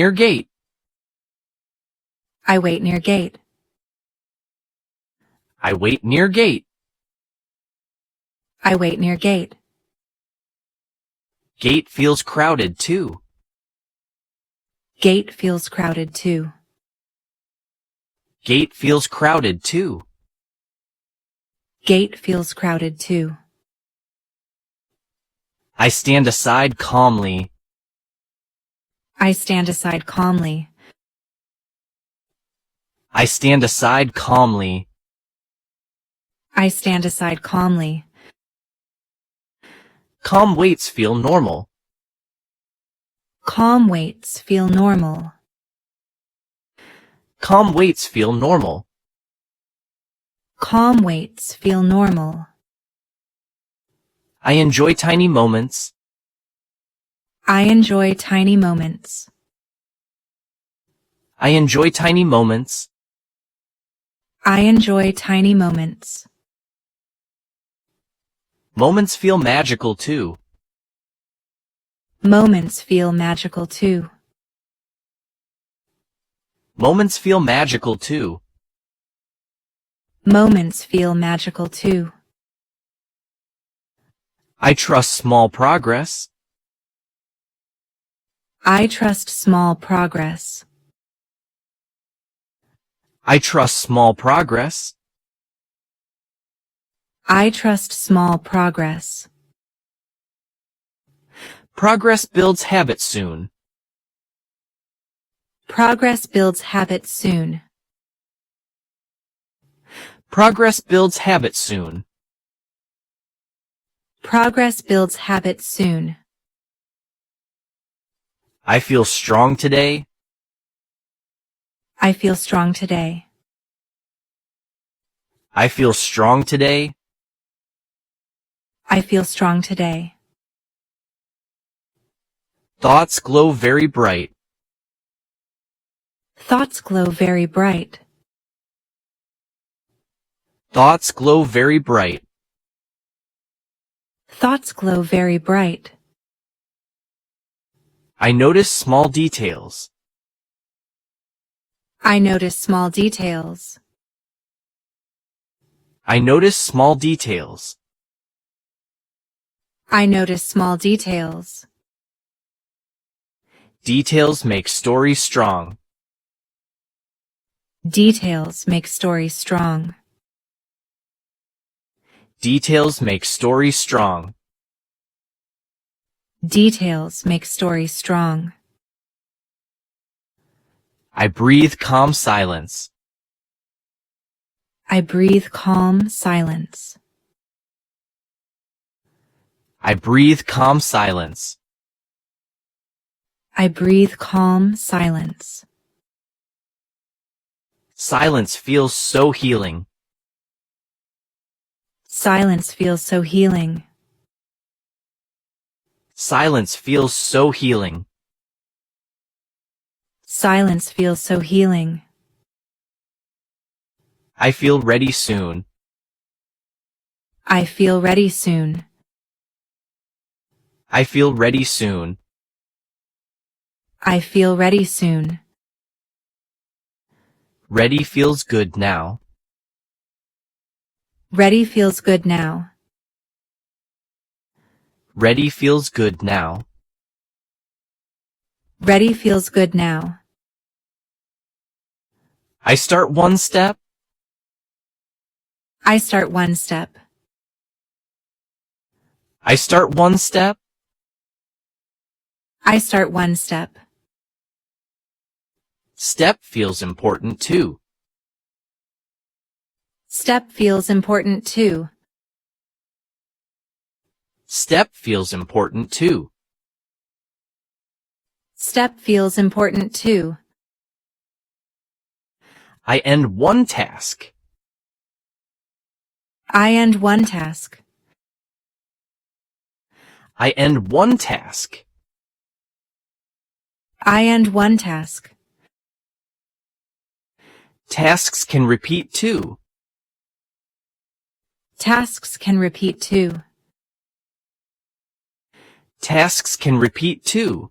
near gate. I wait near gate. I wait near gate. I wait near gate. Gate feels crowded too. Gate feels crowded too. Gate feels crowded too. Gate feels crowded too. I stand aside calmly. I stand aside calmly. I stand aside calmly. I stand aside calmly. Calm waits feel normal. Calm waits feel normal. Calm waits feel normal. Calm waits feel normal. I enjoy tiny moments. I enjoy tiny moments. I enjoy tiny moments. I enjoy tiny moments. Moments feel magical too. Moments feel magical too. Moments feel magical too. Moments feel magical too. I trust small progress. I trust small progress. I trust small progress. I trust small progress. Progress builds habit soon. Progress builds habit soon. Progress builds habit soon. Progress builds habit soon. I feel strong today. I feel strong today. I feel strong today. I feel strong today. Thoughts glow very bright. Thoughts glow very bright. Thoughts glow very bright. Thoughts glow very bright. I notice small details. I notice small details. I notice small details. I notice small details. Details make stories strong. Details make stories strong. Details make stories strong. Details make stories strong. I breathe calm silence. I breathe calm silence. I breathe calm silence. I breathe calm silence. Silence feels so healing. Silence feels so healing. Silence feels so healing. Silence feels so healing. I feel ready soon. I feel ready soon. I feel ready soon. I feel ready soon. Ready feels good now. Ready feels good now. Ready feels good now. Ready feels good now. I start one step. I start one step. I start one step. I start one step. Step feels important too. Step feels important too. Step feels important too. Step feels important too. I end one task. I end one task. I end one task. I end one task. Tasks can repeat too. Tasks can repeat too. Tasks can repeat too.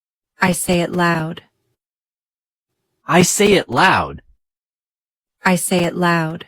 I say it loud. I say it loud. I say it loud.